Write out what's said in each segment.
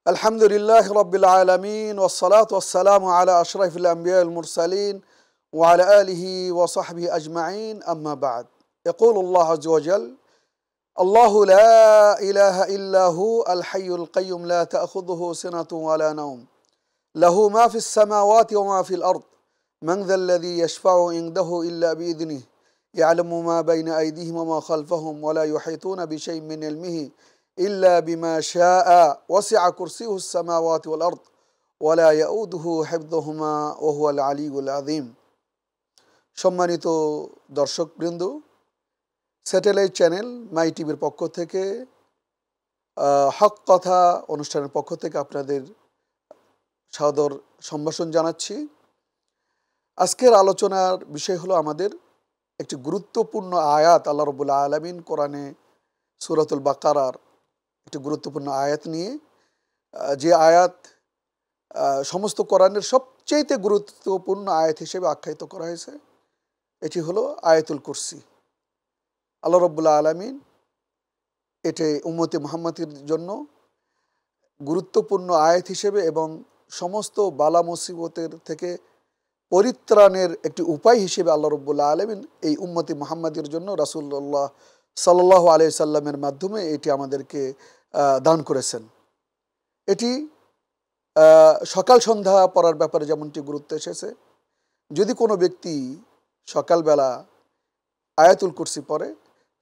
আলহামদুলিল্লাহ রাব্বিল আলামিন ওয়াসসালাতু ওয়াসসালামু আলা আশরাফিল আম্বিয়াল মুরসালিন ওয়া আলা আলিহি ওয়া সাহবিহি আজমাইন আম্মা বা'দ। ইয়াকুলুল্লাহু আযজা ওয়া জাল আল্লাহু লা ইলাহা ইল্লা হু আল হাইয়ুল কাইয়্যুম লা তা'খুযুহু সিনাতুন ওয়া লা নাওম লাহু মা ফিস সামাওয়াতি ওয়া মা ফিল আরদ মান যাল্লাযী ইয়াশফা'ু ইনদাহু ইল্লা বিইذনিহি ইয়া'লামু মা বাইনা আইদিহিম ওয়া মা খালফাহুম ওয়া লা ইউহীতুনা বিশাইইন মিন ইলমিহি ইল্লা বিমা শাআ ওয়াসি'a কুরসিয়ুহুস সামাওয়াতি ওয়াল আরদ ওয়া লা ইয়াউদুহু হিফযুহুমা ওয়া হুয়াল আলিয়্যুল আযীম। সম্মানিত দর্শকবৃন্দ, স্যাটেলাইট চ্যানেল মাই টিভির পক্ষ থেকে হক কথা অনুষ্ঠানের পক্ষ থেকে আপনাদের সাদর সম্ভাষণ জানাচ্ছি। আজকের আলোচনার বিষয় হলো আমাদের একটি গুরুত্বপূর্ণ আয়াত, আল্লাহ রাব্বুল আলামিন কোরআনে সূরাতুল বাকারার একটি গুরুত্বপূর্ণ আয়াত নিয়ে, যে আয়াত সমস্ত কোরআনের সবচেয়ে গুরুত্বপূর্ণ আয়াত হিসেবে আখ্যায়িত করা হয়েছে। এটি হলো আয়াতুল কুরসি। আল্লাহ রাব্বুল আলামিন এটি উম্মতে মুহাম্মাদের জন্য গুরুত্বপূর্ণ আয়াত হিসেবে এবং সমস্ত বালা মুসিবতের থেকে পরিত্রাণের একটি উপায় হিসেবে আল্লাহ রাব্বুল আলামিন এই উম্মতে মুহাম্মাদের জন্য রাসূলুল্লাহ সাল্লাল্লাহু আলাইহি সাল্লামের মাধ্যমে এটি আমাদেরকে দান করেছেন। এটি সকাল সন্ধ্যা পড়ার ব্যাপারে যেমনটি গুরুত্ব এসেছে, যদি কোনো ব্যক্তি সকালবেলা আয়াতুল কুরসি পড়ে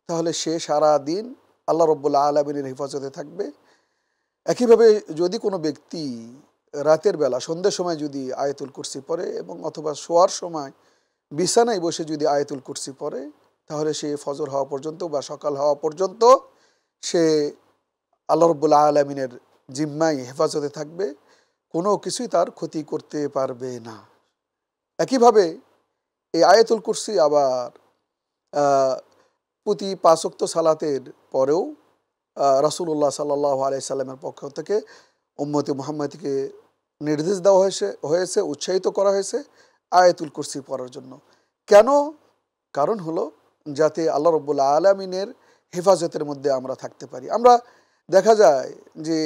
তাহলে সে সারা দিন আল্লাহ রাব্বুল আলামিনের হেফাজতে থাকবে। একইভাবে যদি কোনো ব্যক্তি রাতের বেলা সন্ধ্যের সময় যদি আয়াতুল কুরসি পড়ে এবং অথবা শোয়ার সময় বিছানায় বসে যদি আয়াতুল কুরসি পড়ে তাহলে সে ফজর হওয়া পর্যন্ত বা সকাল হওয়া পর্যন্ত সে আল্লাহ রাব্বুল আলামিনের জিম্মায় হেফাজতে থাকবে, কোনো কিছুই তার ক্ষতি করতে পারবে না। একইভাবে এই আয়াতুল কুরসি আবার প্রতি 5 ওয়াক্ত সালাতের পরেও রাসূলুল্লাহ সাল্লাল্লাহু আলাইহি সাল্লামের পক্ষ থেকে উম্মতে মুহাম্মাদকে নির্দেশ দেওয়া হয়েছে, উৎসাহিত করা হয়েছে আয়াতুল কুরসি পড়ার জন্য। কেন? কারণ হলো যাতে আল্লাহ রাব্বুল আলামিনের হেফাজতের মধ্যে আমরা থাকতে পারি। আমরা দেখা যায় যে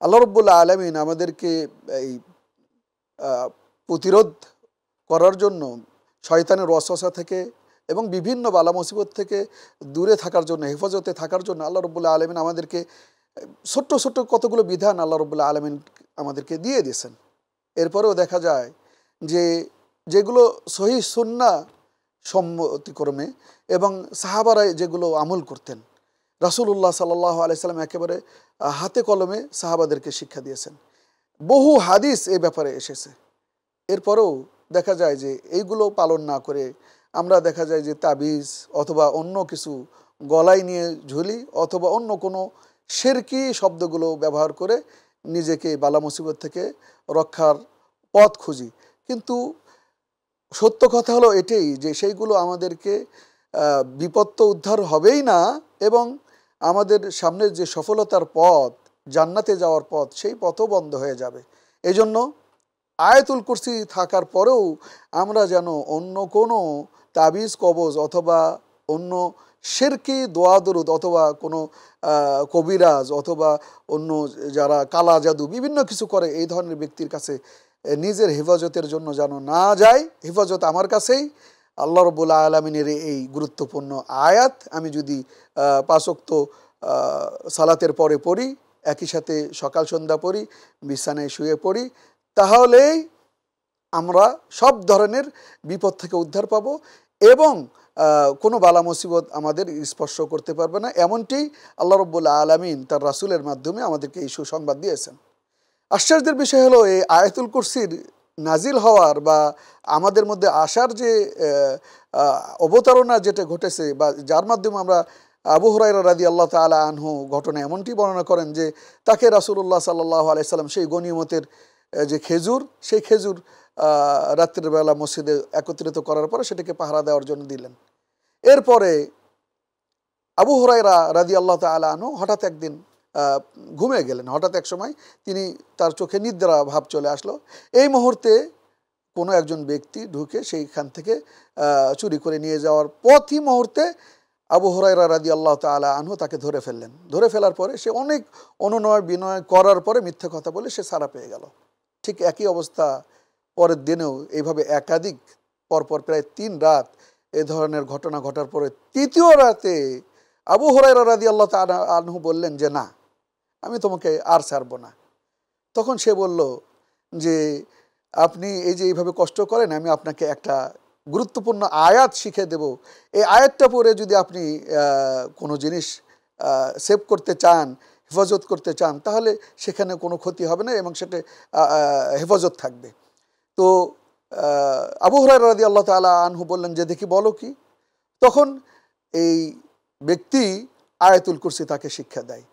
আল্লাহ রাব্বুল আলামিন আমাদেরকে এই প্রতিরোধ করার জন্য শয়তানের ওয়াসওয়াসা থেকে এবং বিভিন্ন বালা মুসিবত থেকে দূরে থাকার জন্য, হেফাজতে থাকার জন্য আল্লাহ রাব্বুল আলামিন আমাদেরকে ছোট্ট ছোট্ট কতগুলো বিধান আল্লাহ রাব্বুল আলামিন আমাদেরকে দিয়ে দিয়েছেন। এরপরেও দেখা যায় যে যেগুলো সহিহ সুন্নাহ সম্মতিক্রমে এবং সাহাবারা যেগুলো আমল করতেন, রাসূলুল্লাহ সাল্লাল্লাহু আলাইহি সাল্লাম একেবারে হাতে কলমে সাহাবাদেরকে শিক্ষা দিয়েছেন। বহু হাদিস এই ব্যাপারে এসেছে। এরপরেও দেখা যায় যে এইগুলো পালন না করে আমরা দেখা যায় যে তাবিজ অথবা অন্য কিছু গলায় নিয়ে ঝুলি অথবা অন্য কোনো শিরকি শব্দগুলো ব্যবহার করে নিজেকে বালা মুসিবত থেকে রক্ষার পথ খুঁজি। কিন্তু সত্য কথা হলো এটাই যে সেইগুলো আমাদেরকে বিপদ তো উদ্ধার হবেই না, এবং আমাদের সামনের যে সফলতার পথ, জান্নাতে যাওয়ার পথ, সেই পথও বন্ধ হয়ে যাবে। এই জন্য আয়াতুল কুরসি থাকার পরেও আমরা যেন অন্য কোনো তাবিজ কবজ অথবা অন্য শিরকি দোয়া দরুদ অথবা কোনো কবিরাজ অথবা অন্য যারা কালা জাদু বিভিন্ন কিছু করে এই ধরনের ব্যক্তির কাছে নিজের হেফাজতের জন্য যেন না যায়। হেফাজত আমার কাছেই। আল্লাহ রাব্বুল আলামিনের এই গুরুত্বপূর্ণ আয়াত আমি যদি 5 ওয়াক্ত সালাতের পরে পড়ি, একই সাথে সকাল সন্ধ্যা পড়ি, বিছানায় শুয়ে পড়ি, তাহলেই আমরা সব ধরনের বিপদ থেকে উদ্ধার পাব এবং কোনো বালা মুসিবত আমাদের স্পর্শ করতে পারবে না। এমনটি আল্লাহ রাব্বুল আলামিন তার রাসূলের মাধ্যমে আমাদেরকে এই সুসংবাদ দিয়েছেন। আশ্চর্যের বিষয় হলো এই আয়াতুল কুরসির নাজিল হওয়ার বা আমাদের মধ্যে আসার যে অবতারণা যেটা ঘটেছে বা যার মাধ্যমে আমরা আবু হুরায়রা রাদিয়াল্লাহু তাআলা আনহু ঘটনা এমনটি বর্ণনা করেন যে তাকে রাসূলুল্লাহ সাল্লাল্লাহু আলাইহি সাল্লাম সেই গনিমতের যে খেজুর, সেই খেজুর রাত্রের বেলা মসজিদে একত্রিত করার পরে সেটাকে পাহারা দেওয়ার জন্য দিলেন। এরপরে আবু হুরায়রা রাদিয়াল্লাহু তাআলা আনহু হঠাৎ একদিন ঘুমিয়ে গেলেন। হঠাৎ এক সময় তার চোখে নিদ্রা ভাব চলে আসলো। এই মুহূর্তে কোনো একজন ব্যক্তি ঢুকে সেইখান থেকে চুরি করে নিয়ে যাওয়ার পথই মুহূর্তে আবু হুরায়রা রাদিয়াল্লাহু তাআলা আনহু তাকে ধরে ফেললেন। ধরে ফেলার পরে সে অনেক অনুনয় বিনয় করার পরে মিথ্যা কথা বলে সে ছাড়া পেয়ে গেল। ঠিক একই অবস্থা পরের দিনেও এইভাবে একাধিক পরপর প্রায় ৩ রাত এ ধরনের ঘটনা ঘটার পরে তৃতীয় রাতে আবু হুরায়রা রাদিয়াল্লাহু তাআলা আনহু বললেন যে, না, আমি তোমাকে আর ছাড়ব না। তখন সে বলল যে, আপনি এই যে এইভাবে কষ্ট করেন, আমি আপনাকে একটা গুরুত্বপূর্ণ আয়াত শিখিয়ে দেব। এই আয়াতটা পড়ে যদি আপনি কোনো জিনিস সেভ করতে চান, হেফাজত করতে চান, তাহলে সেখানে কোনো ক্ষতি হবে না এবং সেটা হেফাজত থাকবে। তো আবু হুরায়রা রাদিয়াল্লাহু তাআলা আনহু বললেন যে, দেখি বলো কি। তখন এই ব্যক্তি আয়াতুল কুরসি তাকে শিক্ষা দেয়।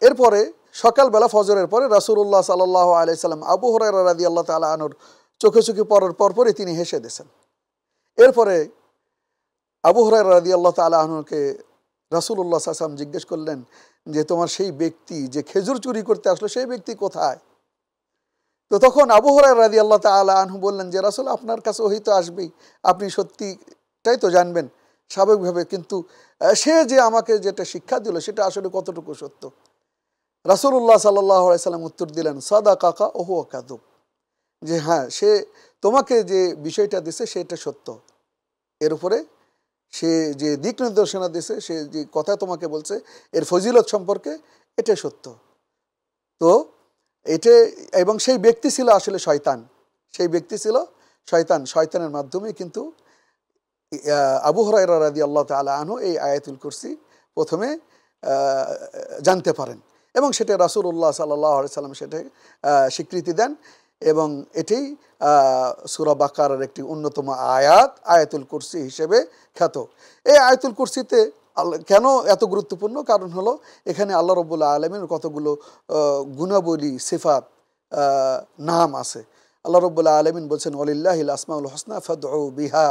এরপরে সকালবেলা ফজরের পরে রাসূলুল্লাহ সাল্লাল্লাহু আলাইহি সাল্লাম আবু হুরায়রা রাদিয়াল্লাহু তাআলা আনহুর চোখে চোখে পড়ার পরপরই তিনি হেসে দিয়েছেন। এরপরে আবু হুরায়রা রাদিয়াল্লাহু তাআলা আনহুকে রাসূলুল্লাহ সাল্লাল্লাহু আলাইহি ওয়াসাল্লাম জিজ্ঞেস করলেন যে, তোমার সেই ব্যক্তি যে খেজুর চুরি করতে আসলো, সেই ব্যক্তি কোথায়? তো তখন আবু হুরায়রা রাদিয়াল্লাহু তাআলা আনহু বললেন যে, রাসূল, আপনার কাছে ওহী তো আসবেই, আপনি সত্যিটাই তো জানবেন স্বাভাবিকভাবে, কিন্তু সে যে আমাকে যেটা শিক্ষা দিল সেটা আসলে কতটুকু সত্য? রাসূলুল্লাহ সাল্লাল্লাহু আলাইহি সাল্লাম উত্তর দিলেন, সাদাকাকা ওয়া হুয়া কাযুব, যে হ্যাঁ, সে তোমাকে যে বিষয়টা দিছে সেটা সত্য। এর উপরে সে যে দিক নির্দেশনা দিছে, সে যে কথা তোমাকে বলছে এর ফজিলত সম্পর্কে, এটা সত্য। তো এটা, এবং সেই ব্যক্তি ছিল আসলে শয়তান। সেই ব্যক্তি ছিল শয়তান। শয়তানের মাধ্যমে কিন্তু আবু হুরায়রা রাদিয়াল্লাহু তাআলা আনহু এই আয়াতুল কুরসি প্রথমে জানতে পারেন এবং সেটা রাসূলুল্লাহ সাল্লাল্লাহু আলাইহি সাল্লাম সেটা স্বীকৃতি দেন এবং এটাই সূরা বাকারার একটি অন্যতম আয়াত, আয়াতুল কুরসি হিসেবে খ্যাত। এই আয়াতুল কুরসিতে কেন এত গুরুত্বপূর্ণ? কারণ হলো এখানে আল্লাহ রাব্বুল আলামিনের কতগুলো গুণাবলী, সিফাত, নাম আছে। আল্লাহ রাব্বুল আলামিন বলছেন, ওয়ালিল্লাহিল আসমাউল হুসনা ফাদউ বিহা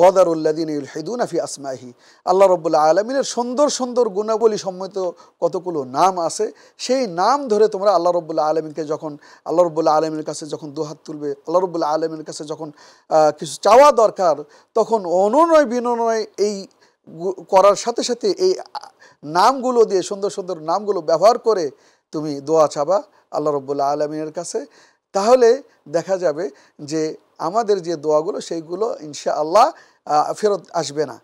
ওয়াদারুল্লাযিনা ইউলহিদুনা ফি আসমাইহি। আল্লাহ রাব্বুল আলামিনের সুন্দর সুন্দর গুণাবলী সম্মিলিত কতগুলো নাম আছে, সেই নাম ধরে তোমরা আল্লাহ রাব্বুল আলামিনকে যখন আল্লাহ রাব্বুল আলামিনের কাছে যখন দুহাত তুলবে, আল্লাহ রাব্বুল আলামিনের কাছে যখন কিছু চাওয়া দরকার, তখন অনুনয় বিনয় এই করার সাথে সাথে এই নামগুলো দিয়ে, সুন্দর সুন্দর নামগুলো ব্যবহার করে তুমি দোয়া চাবা আল্লাহ রাব্বুল আলামিনের কাছে। তাহলে দেখা যাবে যে আমাদের যে দোয়াগুলো সেইগুলো ইনশাআল্লাহ ফেরত আসবে না।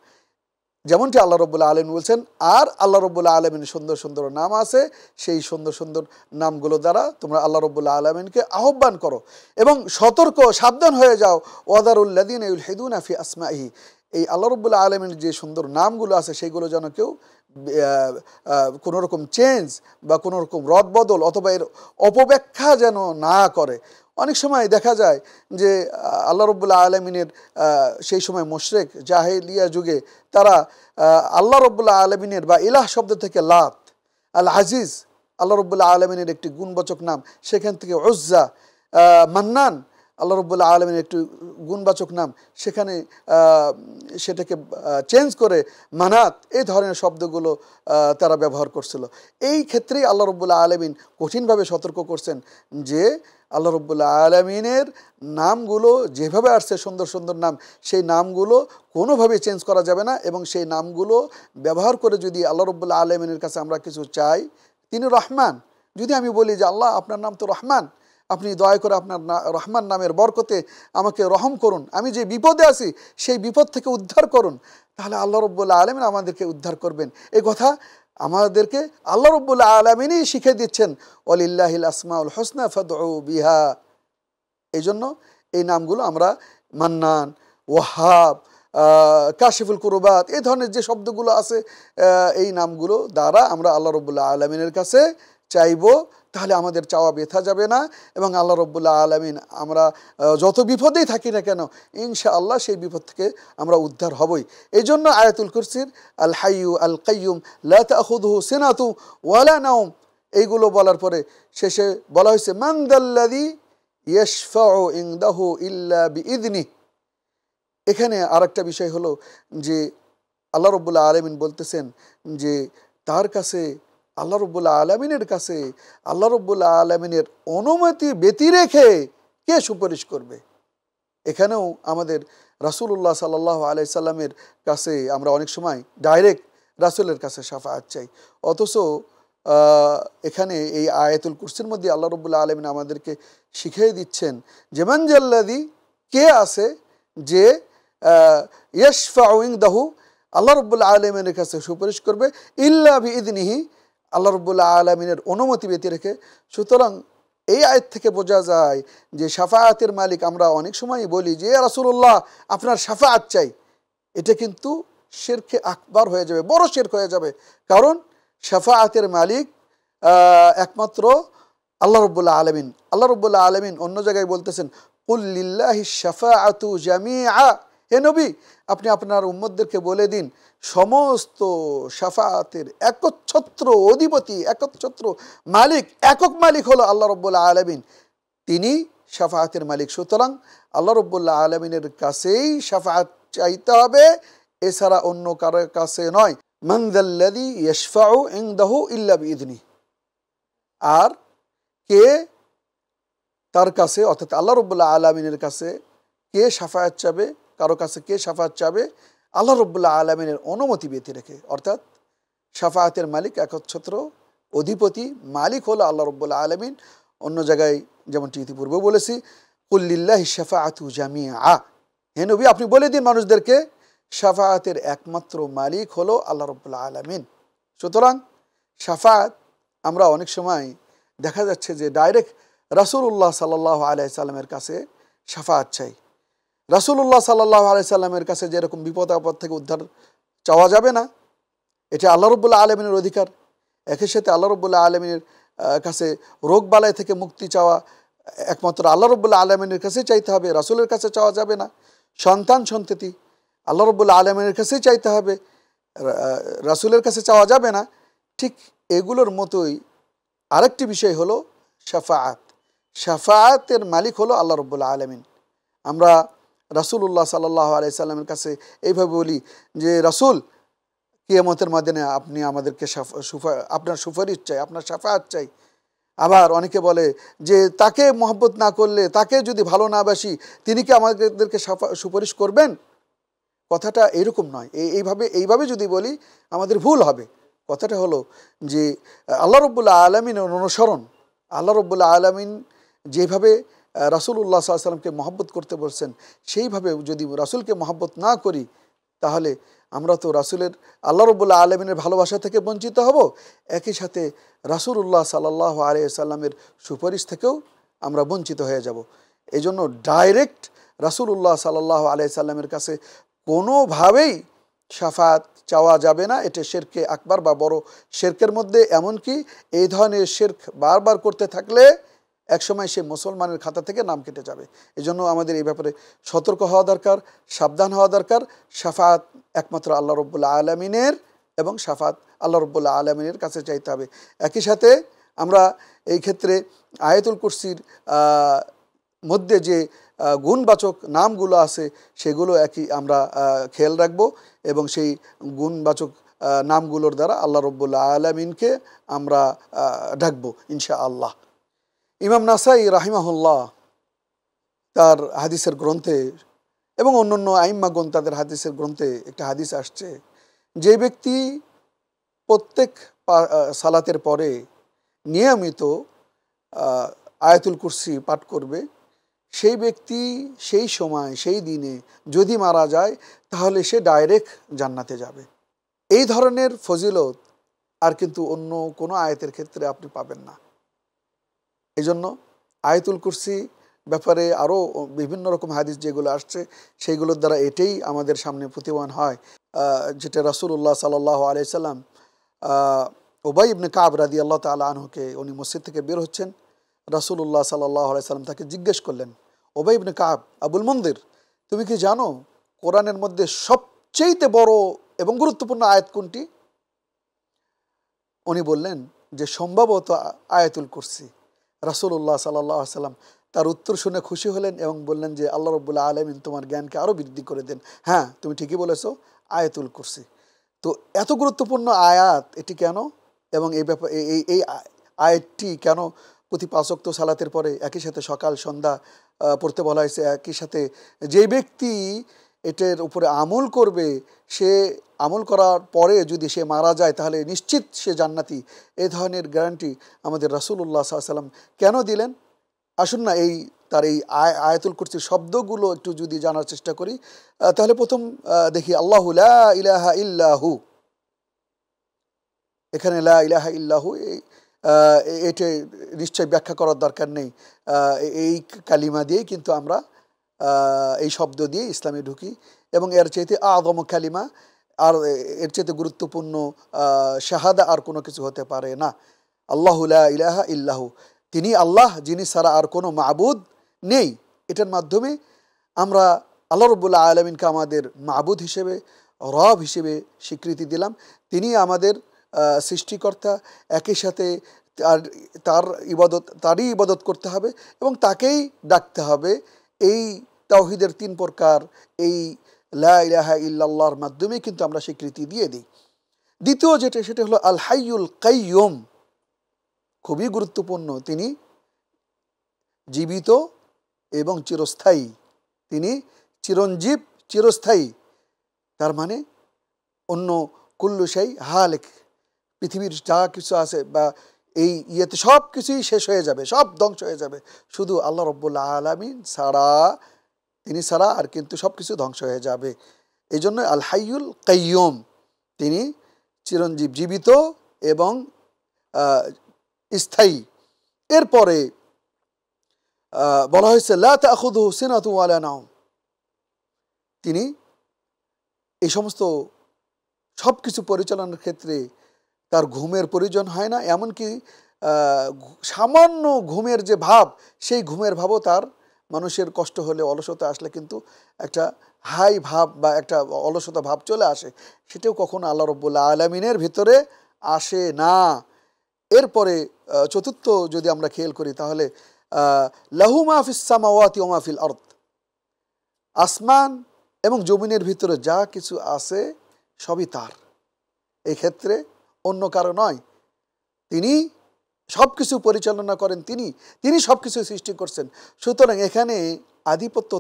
যেমনটি আল্লাহ রাব্বুল আলামিন বলছেন, আর আল্লাহ রাব্বুল আলামিনের সুন্দর সুন্দর নাম আছে, সেই সুন্দর সুন্দর নামগুলো দ্বারা তোমরা আল্লাহ রাব্বুল আলামিনকে আহ্বান করো এবং সতর্ক সাবধান হয়ে যাও। ওয়াদারুল্লাযিনা ইউলহিদুনা ফি আসমাইহি, এই আল্লাহ রাব্বুল আলামিনের যে সুন্দর নামগুলো আছে সেইগুলো যেন কেউ কোনো রকম চেঞ্জ বা কোনো রকম রদবদল অথবা এর অপব্যাখ্যা যেন না করে। অনেক সময় দেখা যায় যে আল্লাহ রাব্বুল আলামিনের সেই সময় মুশরিক জাহেলিয়া যুগে তারা আল্লাহ রাব্বুল আলামিনের বা ইলাহ শব্দ থেকে লাত, আল আজিজ আল্লাহ রাব্বুল আলামিনের একটি গুণবাচক নাম, সেখান থেকে উজ্জা, মান্নান আল্লাহ রাব্বুল আলামিনের একটি গুণবাচক নাম, সেখানে সেটাকে চেঞ্জ করে মানাত, এই ধরনের শব্দগুলো তারা ব্যবহার করছিল। এই ক্ষেত্রেই আল্লাহ রাব্বুল আলামিন কঠিনভাবে সতর্ক করছেন যে আল্লাহ রাব্বুল আলামিনের নামগুলো যেভাবে আসছে সুন্দর সুন্দর নাম, সেই নামগুলো কোনোভাবেই চেঞ্জ করা যাবে না এবং সেই নামগুলো ব্যবহার করে যদি আল্লাহ রাব্বুল আলামিনের কাছে আমরা কিছু চাই, তিনি রহমান, যদি আমি বলি যে আল্লাহ আপনার নাম তো রহমান, আপনি দয়া করে আপনার রহমান নামের বরকতে আমাকে রহম করুন, আমি যে বিপদে আছি সেই বিপদ থেকে উদ্ধার করুন, তাহলে আল্লাহ রাব্বুল আলামিন আমাদেরকে উদ্ধার করবেন। এই কথা আমাদেরকে আল্লাহ রাব্বুল আলামিনই শিখিয়ে দিচ্ছেন, ওয়ালিল্লাহিল আসমাউল হুসনা ফাদউ বিহা। এই জন্য এই নামগুলো আমরা মান্নান, ওয়াহাব, কাশিফুল কুরবাত, এই ধরনের যে শব্দগুলো আছে, এই নামগুলো দ্বারা আমরা আল্লাহ রাব্বুল আলামিনের কাছে চাইবো, তাহলে আমাদের চাওয়া ব্যথা যাবে না এবং আল্লাহ রাব্বুল আলামিন আমরা যত বিপদেই থাকি না কেন ইনশাআল্লাহ সেই বিপদ থেকে আমরা উদ্ধার হবই। এই জন্য আয়াতুল কুরসির আল হাইয়ু আল কাইয়ুম লা তাখুযুহু সিনাতু ওয়ালা নাওম, এইগুলো বলার পরে শেষে বলা হয়েছে মান দাল্লাযী ইয়াশফাউ ইনদাহু ইল্লা বিইযনিহি। এখানে আরেকটা বিষয় হলো যে আল্লাহ রাব্বুল আলামিন বলতেছেন যে তার কাছে, আল্লাহ রাব্বুল আলামিনের কাছে আল্লাহ রাব্বুল আলামিনের অনুমতি ব্যতি রেখে কে সুপারিশ করবে? এখানেও আমাদের রাসূলুল্লাহ সাল্লাল্লাহু আলাইহি সাল্লামের কাছে আমরা অনেক সময় ডাইরেক্ট রাসূলের কাছে শাফাআত চাই, অথচ এখানে এই আয়াতুল কুরসির মধ্যে আল্লাহ রাব্বুল আলামিন আমাদেরকে শিখিয়ে দিচ্ছেন যে মান জাল্লাযী, কে আছে যে ইয়াশফাউ ইনদাহু, আল্লাহ রাব্বুল আলামিনের কাছে সুপারিশ করবে, ইল্লা বিইذনিহি, আল্লাহ রাব্বুল আলামিনের অনুমতি ব্যতি রেখে। সুতরাং এই আয়াত থেকে বোঝা যায় যে শাফাআতের মালিক, আমরা অনেক সময় বলি যে রাসূলুল্লাহ আপনার শাফাআত চাই, এটা কিন্তু শিরকে আকবার হয়ে যাবে, বড় শিরক হয়ে যাবে। কারণ শাফাআতের মালিক একমাত্র আল্লাহ রাব্বুল আলামিন। আল্লাহ রাব্বুল আলামিন অন্য জায়গায় বলতেছেন কুল লিল্লাহিশ শাফাআতু জামিআ, হে নবী আপনি আপনার উম্মতদেরকে বলে দিন সমস্ত শাফাআতের একচ্ছত্র অধিপতি, একচ্ছত্র মালিক, একক মালিক হলো আল্লাহ রাব্বুল আলামিন, তিনি শাফাআতের মালিক। সুতরাং আল্লাহ রাব্বুল আলামিনের কাছেই শাফাআত চাইতে হবে, এছাড়া অন্য কারোর কাছে নয়। মান যাল্লাযী ইয়াশফাউ ইনদাহু ইল্লা বিইذনিহি, আর কে তার কাছে অর্থাৎ আল্লাহ রাব্বুল আলামিনের কাছে কে শাফাআত চাবে, কারো কাছে কে শাফাআত চাবে আল্লাহ রাব্বুল আলামিনের অনুমতি ব্যতি রেখে। অর্থাৎ শাফাআতের মালিক, একচ্ছত্র অধিপতি মালিক হলো আল্লাহ রাব্বুল আলামিন। অন্য জায়গায় যেমনটি ইতিপূর্বে বলেছি কুল লিল্লাহিশ শাফাআতু জামিআ, হে নবী আপনি বলে দিন মানুষদেরকে শাফাআতের একমাত্র মালিক হলো আল্লাহ রাব্বুল আলামিন। সুতরাং শাফাআত আমরা অনেক সময় দেখা যাচ্ছে যে ডাইরেক্ট রাসূলুল্লাহ সাল্লাল্লাহু আলাইহি সাল্লামের কাছে শাফাআত চাই। রাসূলুল্লাহ সাল্লাল্লাহু আলাইহি সাল্লামের কাছে যেরকম বিপদ আপদ থেকে উদ্ধার চাওয়া যাবে না, এটা আল্লাহ রাব্বুল আলামিনের অধিকার। একই সাথে আল্লাহ রাব্বুল আলামিনের কাছে রোগ বালাই থেকে মুক্তি চাওয়া একমাত্র আল্লাহ রাব্বুল আলামিনের কাছে চাইতে হবে, রাসূলের কাছে চাওয়া যাবে না। সন্তান সন্ততি আল্লাহ রাব্বুল আলামিনের কাছেই চাইতে হবে, রাসূলের কাছে চাওয়া যাবে না। ঠিক এগুলোর মতোই আরেকটি বিষয় হলো শাফাআত। শাফাআতের মালিক হলো আল্লাহ রাব্বুল আলামিন। আমরা রাসূলুল্লাহ সাল্লাল্লাহু আলাইহি সাল্লামের কাছে এইভাবে বলি যে রাসূল কিয়ামতের ময়দানে আপনি আমাদেরকে আপনার সুপারিশ চাই, আপনার শাফাআত চাই। আবার অনেকে বলে যে তাকে মহব্বত না করলে, তাকে যদি ভালো না বাসি, তিনি কি আমাদেরকে সুপারিশ করবেন? কথাটা এরকম নয়। এইভাবে যদি বলি আমাদের ভুল হবে। কথাটা হলো যে আল্লাহ রাব্বুল আলামিনের অনুসরণ, আল্লাহ রাব্বুল আলামিন যেভাবে রাসূলুল্লাহ সাল্লাল্লাহু আলাইহি সাল্লামকে মহব্বত করতে বলছেন, সেইভাবে যদি রাসূলকে মহব্বত না করি, তাহলে আমরা তো রাসূলের, আল্লাহ রাব্বুল আলামিনের ভালোবাসা থেকে বঞ্চিত হব, একই সাথে রাসূলুল্লাহ সাল্লাল্লাহু আলাইহি সাল্লামের সুপারিশ থেকেও আমরা বঞ্চিত হয়ে যাব। এই জন্য ডাইরেক্ট রাসূলুল্লাহ সাল্লাল্লাহু আলাইহি সাল্লামের কাছে কোনোভাবেই শাফাআত চাওয়া যাবে না। এটা শিরকে আকবার বা বড় শিরকের মধ্যে। এমনকি এই ধরনের শিরক বারবার করতে থাকলে একসময় সে মুসলমানের খাতা থেকে নাম কেটে যাবে। এই জন্য আমাদের এই ব্যাপারে সতর্ক হওয়া দরকার, সাবধান হওয়া দরকার। শাফাআত একমাত্র আল্লাহ রাব্বুল আলামিনের, এবং শাফাআত আল্লাহ রাব্বুল আলামিনের কাছে চাইতে হবে। একই সাথে আমরা এই ক্ষেত্রে আয়াতুল কুরসির মধ্যে যে গুণবাচক নামগুলো আছে সেগুলো আমরা খেয়াল রাখবো, এবং সেই গুণবাচক নামগুলোর দ্বারা আল্লাহ রাব্বুল আলামিনকে আমরা ডাকবো ইনশাআল্লাহ। ইমাম নাসাই রাহিমাহুল্লাহ তার হাদিসের গ্রন্থে এবং অন্যান্য আইম্মাগণ তাদের হাদিসের গ্রন্থে একটা হাদিস আসছে, যে ব্যক্তি প্রত্যেক সালাতের পরে নিয়মিত আয়াতুল কুরসি পাঠ করবে, সেই ব্যক্তি সেই সময় সেই দিনে যদি মারা যায় তাহলে সে ডাইরেক্ট জান্নাতে যাবে। এই ধরনের ফজিলত আর কিন্তু অন্য কোনো আয়াতের ক্ষেত্রে আপনি পাবেন না। এই জন্য আয়াতুল কুরসি ব্যাপারে আরও বিভিন্ন রকম হাদিস যেগুলো আসছে সেইগুলোর দ্বারা এটাই আমাদের সামনে প্রতীয়মান হয়, যেটা রাসূলুল্লাহ সাল্লাল্লাহু আলাইহি সাল্লাম উবাই ইবনে কাব রাদিয়াল্লাহু তাআলা আনহুকে, উনি মসজিদ থেকে বের হচ্ছেন, রাসূলুল্লাহ সাল্লাল্লাহু আলাইহি সাল্লাম তাকে জিজ্ঞেস করলেন, উবাই ইবনে কাব, আবুল মন্দির, তুমি কি জানো কোরআনের মধ্যে সবচেয়ে বড় এবং গুরুত্বপূর্ণ আয়াত কোনটি? উনি বললেন যে সম্ভবত আয়াতুল কুরসি। রাসূলুল্লাহ সাল্লাল্লাহু আলাইহি সাল্লাম তার উত্তর শুনে খুশি হলেন এবং বললেন যে আল্লাহ রাব্বুল আলামিন তোমার জ্ঞানকে আরও বৃদ্ধি করে দেন। হ্যাঁ, তুমি ঠিকই বলেছো, আয়াতুল কুরসি। তো এত গুরুত্বপূর্ণ আয়াত এটি কেন, এবং এই ব্যাপারে এই আয়াতটি কেন প্রতি ৫ ওয়াক্ত সালাতের পরে একই সাথে সকাল সন্ধ্যা পড়তে বলা হয়েছে? একই সাথে যে ব্যক্তি এটার উপরে আমল করবে, সে আমল করার পরে যদি সে মারা যায় তাহলে নিশ্চিত সে জান্নাতি, এই ধরনের গ্যারান্টি আমাদের রাসূলুল্লাহ সাল্লাল্লাহু আলাইহি ওয়াসাল্লাম কেন দিলেন? আসুন না এই তার এই আয়াতুল কুরসির শব্দগুলো একটু যদি জানার চেষ্টা করি। তাহলে প্রথম দেখি আল্লাহু লা ইলাহা ইল্লাহু। এখানে লা ইলাহা ইল্লাহু এটা নিশ্চয়ই ব্যাখ্যা করার দরকার নেই। এই কালিমা দিয়েই কিন্তু আমরা এই শব্দ দিয়ে ইসলামে ঢুকি, এবং এর চাইতে আযম কালিমা আর এর চাইতে গুরুত্বপূর্ণ শাহাদা আর কোনো কিছু হতে পারে না। আল্লাহু লা ইলাহা ইল্লাহু, তিনি আল্লাহ, যিনি ছাড়া আর কোনো মাবুদ নেই। এটার মাধ্যমে আমরা আল্লাহ রাব্বুল আলামিনকে আমাদের মাবুদ হিসেবে, রব হিসেবে স্বীকৃতি দিলাম। তিনি আমাদের সৃষ্টিকর্তা, একই সাথে তারই ইবাদত করতে হবে এবং তাকেই ডাকতে হবে। এই তাওহীদের 3 প্রকার এই লা ইলাহা ইল্লাল্লাহর মাধ্যমে কিন্তু আমরা স্বীকৃতি দিয়ে দিই। দ্বিতীয় সেটা হলো আল হাইয়ুল কাইয়ুম, খুবই গুরুত্বপূর্ণ। তিনি জীবিত এবং চিরস্থায়ী, তিনি চিরঞ্জীব, চিরস্থায়ী। তার মানে অন্য কুল্লু শাই হালিক, পৃথিবীর যা কিছু আছে বা এই ইয়েতে সব কিছুই শেষ হয়ে যাবে, সব ধ্বংস হয়ে যাবে, শুধু আল্লাহ রাব্বুল আলামিন ছাড়া, তিনি ছাড়া আর কিন্তু সব কিছু ধ্বংস হয়ে যাবে। এই জন্য আল হাইয়ুল কাইয়ুম, তিনি চিরঞ্জীব, জীবিত এবং স্থায়ী। এরপরে বলা হয়েছে লা তাখুযুহু সিনাতুন ওয়ালা নাওম, তিনি এই সমস্ত সব কিছু পরিচালনার ক্ষেত্রে তার ঘুমের প্রয়োজন হয় না। এমনকি সামান্য ঘুমের যে ভাব, সেই ঘুমের ভাবও তার, মানুষের কষ্ট হলে, অলসতা আসলে কিন্তু একটা হাই ভাব বা একটা অলসতা ভাব চলে আসে, সেটাও কখনো আল্লাহ রাব্বুল আলামিনের ভিতরে আসে না। এরপরে চতুর্থ যদি আমরা খেয়াল করি তাহলে লাহু মা ফিস সামাওয়াতি ওয়া মা ফিল আরদ, আসমান এবং জমিনের ভিতরে যা কিছু আছে সবই তার, এই ক্ষেত্রে অন্য কারো নয়। তিনি সব কিছু পরিচালনা করেন, তিনি সব কিছু সৃষ্টি করছেন। সুতরাং এখানে আধিপত্য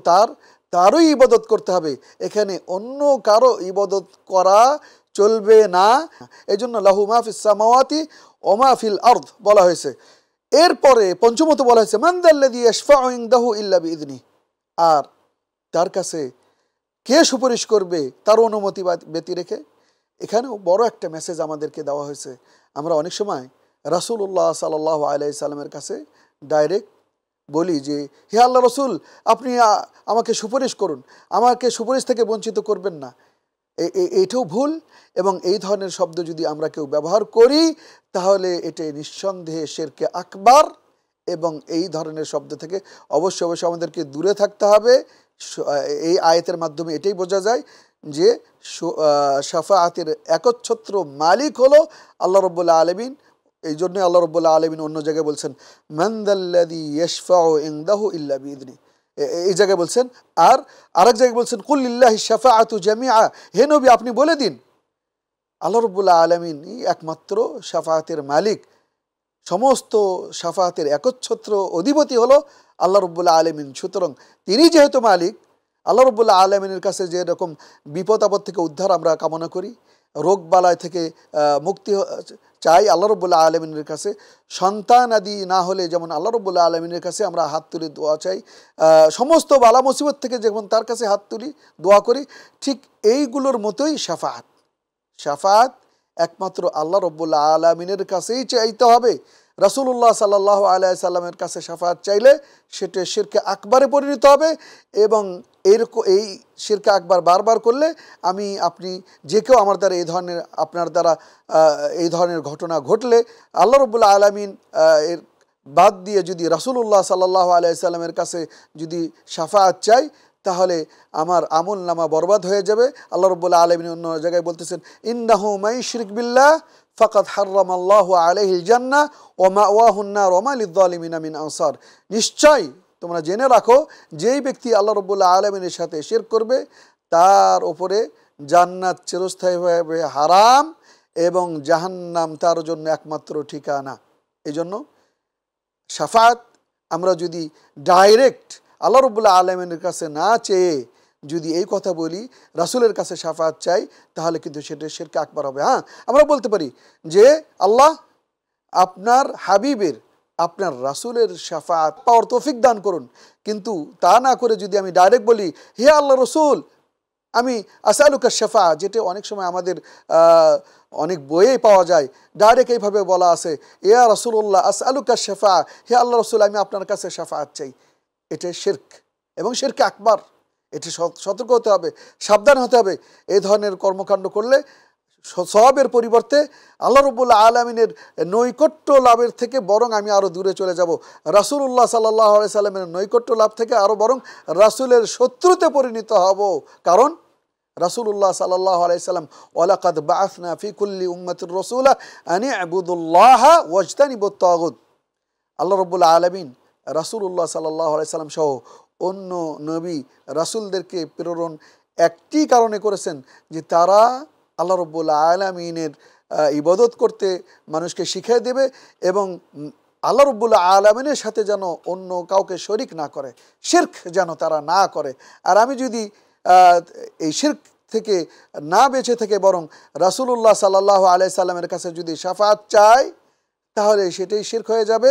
তারই ইবাদত করতে হবে, এখানে অন্য কারো ইবাদত করা চলবে না। এই জন্য লাহু মা ফিস সামাওয়াতি ওয়া মা ফিল আরদ বলা হয়েছে। এরপরে পঞ্চমত বলা হয়েছে মান যাল্লাযী ইয়াশফাউ ইনদাহু ইল্লা বিইযনি, আর তার কাছে কে সুপারিশ করবে তার অনুমতি ব্যতি রেখে। এখানেও বড় একটা মেসেজ আমাদেরকে দেওয়া হয়েছে। আমরা অনেক সময় রাসূলুল্লাহ সাল্লাল্লাহু আলাইহি সাল্লামের কাছে ডাইরেক্ট বলি যে হে আল্লাহ রসুল, আপনি আমাকে সুপারিশ করুন, আমাকে সুপারিশ থেকে বঞ্চিত করবেন না। এটাও ভুল, এবং এই ধরনের শব্দ যদি আমরা কেউ ব্যবহার করি তাহলে এটা নিঃসন্দেহে শিরকে আকবার, এবং এই ধরনের শব্দ থেকে অবশ্যই আমাদেরকে দূরে থাকতে হবে। এই আয়াতের মাধ্যমে এটাই বোঝা যায় যে শাফাআতের একচ্ছত্র মালিক হলো আল্লাহ রাব্বুল আলামিন। এই জন্য আল্লাহ রাব্বুল আলামিন অন্য জায়গায় বলছেন মান যাল্লাযী ইয়াশফাউ ইনদাহু ইল্লা বিইযনি, এই জায়গায় বলছেন। আর আরেক জায়গায় বলছেন কুল লিল্লাহিশ শাফাআতু জামিআ, হে নবী আপনি বলে দিন আল্লাহ রাব্বুল আলামিনই একমাত্র শাফাআতের মালিক, সমস্ত শাফাআতের একচ্ছত্র অধিপতি হলো আল্লাহ রাব্বুল আলামিন। সুতরাং তিনি যেহেতু মালিক, আল্লাহ রাব্বুল আলামিনের কাছে যেরকম বিপদ আপদ থেকে উদ্ধার আমরা কামনা করি, রোগ বালাই থেকে মুক্তি চাই আল্লাহ রাব্বুল আলামিনের কাছে, সন্তান আদি না হলে যেমন আল্লাহ রাব্বুল আলামিনের কাছে আমরা হাত তুলে দোয়া চাই, সমস্ত বালা মুসিবত থেকে যেমন তার কাছে হাত তুলি দোয়া করি, ঠিক এইগুলোর মতোই শাফাআত একমাত্র আল্লাহ রাব্বুল আলামিনের কাছেই চাইতে হবে। রাসূলুল্লাহ সাল্লাল্লাহু আলাইহি সাল্লামের কাছে শাফাআত চাইলে সেটা শিরকে আকবারে পরিণত হবে, এবং এই শিরকে আকবার বারবার করলে আপনি যে কেউ আমার দ্বারা আপনার দ্বারা এই ধরনের ঘটনা ঘটলে আল্লাহ রাব্বুল আলামিন এর বাদ দিয়ে যদি রাসূলুল্লাহ সাল্লাল্লাহু আলাইহি সাল্লামের কাছে যদি শাফাআত চাই তাহলে আমার আমল নামা বরবাদ হয়ে যাবে। আল্লাহ রাব্বুল আলামিন অন্য জায়গায় বলতেছেন ইন্নাহু মান ইউশরিক বিল্লাহ ফাকাদ হারামাল্লাহু আলাইহিল জান্নাহ ওয়া মাওয়াহুন নার ওয়া মা লিয-যালিমিনা মিন আনসার, নিশ্চয় তোমরা জেনে রাখো যেই ব্যক্তি আল্লাহ রাব্বুল আলামিনের সাথে শিরক করবে তার উপরে জান্নাত চিরস্থায়ীভাবে হারাম এবং জাহান্নাম তার জন্য একমাত্র ঠিকানা। এই জন্য শাফাআত আমরা যদি ডাইরেক্ট আল্লাহ রাব্বুল আলামিনের কাছে না চেয়ে যদি এই কথা বলি, রাসূলের কাছে শাফাআত চাই, তাহলে কিন্তু সেটা শিরক আকবার হবে। হ্যাঁ, আমরা বলতে পারি যে আল্লাহ আপনার হাবিবের, আপনার রাসূলের শাফাআত পাওয়ার তৌফিক দান করুন। কিন্তু তা না করে যদি আমি ডাইরেক্ট বলি, হে আল্লাহ রসুল আমি আসআলুকা শাফা, যেটা অনেক সময় আমাদের অনেক বইয়েই পাওয়া যায়, ডাইরেক্ট এইভাবে বলা আছে, ইয়া রাসূলুল্লাহ আসআলুকা শাফা, হে আল্লাহ রসুল আমি আপনার কাছে শাফাআত চাই। এটা শিরক এবং শিরক আকবার। এটি সতর্ক হতে হবে, সাবধান হতে হবে। এই ধরনের কর্মকাণ্ড করলে সওয়াবের পরিবর্তে আল্লাহ রাব্বুল আলামিনের নৈকট্য লাভের থেকে বরং আমি আরও দূরে চলে যাব। রাসূলুল্লাহ সাল্লাল্লাহু আলাইহি সাল্লামের নৈকট্য লাভ থেকে আরও বরং রাসূলের শত্রুতে পরিণত হব। কারণ রাসূলুল্লাহ সাল্লাল্লাহু আলাইহি সাল্লাম ওয়ালাকাদ বাআসনা ফি কুল্লি উম্মাতির রাসূলা আন ইবুদুল্লাহা ওয়াজতানিবুত তাগুত। আল্লাহ রাব্বুল আলামিন রাসূলুল্লাহ সাল্লাল্লাহু আলাইহি সাল্লাম সহ অন্য নবী রাসূলদেরকে প্রেরণ একটি কারণে করেছেন, যে তারা আল্লাহ রাব্বুল আলামিনের ইবাদত করতে মানুষকে শিখিয়ে দেবে এবং আল্লাহ রাব্বুল আলামিনের সাথে যেন অন্য কাউকে শরিক না করে, শিরক যেন তারা না করে। আর আমি যদি এই শিরক থেকে না বেঁচে থেকে বরং রাসূলুল্লাহ সাল্লাল্লাহু আলাইহি সাল্লামের কাছে যদি শাফাআত চাই, তাহলে সেটাই শিরক হয়ে যাবে।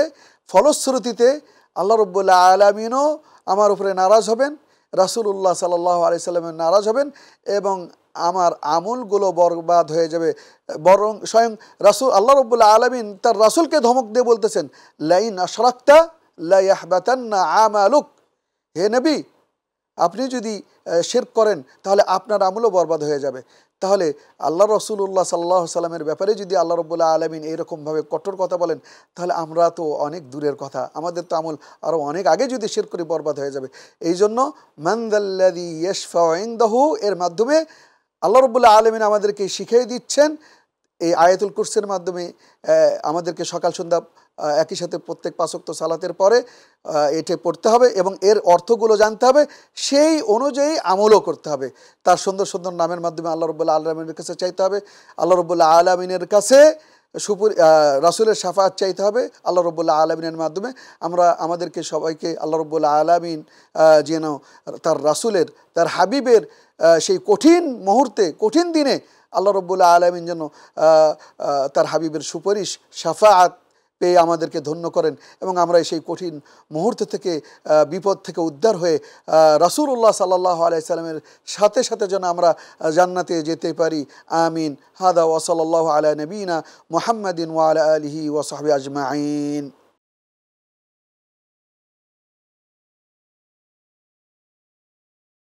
ফলশ্রুতিতে আল্লাহ রাব্বুল আলামিনও আমার উপরে নারাজ হবেন, রাসূলুল্লাহ সাল্লাল্লাহু আলাইহি সাল্লামের নারাজ হবেন এবং আমার আমলগুলো বরবাদ হয়ে যাবে। বরং স্বয়ং আল্লাহ রাব্বুল আলামিন তার রাসূলকে ধমক দিয়ে বলতেছেন, লাইন আশরাকতা লা ইয়াহবাতান্না আমালুক, হে নবী আপনি যদি শিরক করেন তাহলে আপনার আমলও বরবাদ হয়ে যাবে। তাহলে আল্লাহ রাসূলুল্লাহ সাল্লাল্লাহু আলাইহি সাল্লামের ব্যাপারে যদি আল্লাহ রাব্বুল আলামিন এইরকমভাবে কঠোর কথা বলেন, তাহলে আমরা তো অনেক দূরের কথা, আমাদের তো আমল আরও অনেক আগে যদি শিরক করে বরবাদ হয়ে যাবে। এই জন্য মান যাল্লাযী ইয়াশফাউ ইনদাহু এর মাধ্যমে আল্লাহ রাব্বুল আলামিন আমাদেরকে শিখিয়ে দিচ্ছেন, এই আয়াতুল কুরসির মাধ্যমে আমাদেরকে সকাল সন্ধ্যা একই সাথে প্রত্যেক ৫ ওয়াক্ত সালাতের পরে এটা পড়তে হবে এবং এর অর্থগুলো জানতে হবে, সেই অনুযায়ী আমলও করতে হবে। তার সুন্দর সুন্দর নামের মাধ্যমে আল্লাহ রাব্বুল আলামিনের কাছে চাইতে হবে, আল্লাহ রাব্বুল আলামিনের কাছে রাসূলের শাফাআত চাইতে হবে আল্লাহ রাব্বুল আলামিনের মাধ্যমে। আমরা আমাদেরকে সবাইকে আল্লাহ রাব্বুল আলামিন যেন তার রাসূলের, তার হাবিবের সেই কঠিন মুহূর্তে, কঠিন দিনে আল্লাহ রাব্বুল আলামিন যেন তার হাবিবের সুপারিশ, শাফাআত পেয়ে আমাদেরকে ধন্য করেন এবং আমরা সেই কঠিন মুহূর্ত থেকে, বিপদ থেকে উদ্ধার হয়ে রাসূলুল্লাহ সাল্লাল্লাহু আলাইহি সাল্লামের সাথে সাথে যেন আমরা জান্নাতে যেতে পারি। আমিন। হাদা ওয়া সাল্লাল্লাহু আলা নবিনা মুহাম্মাদিন ওয়া আলা আলিহি ওয়া সাহবিহি আজমাইন।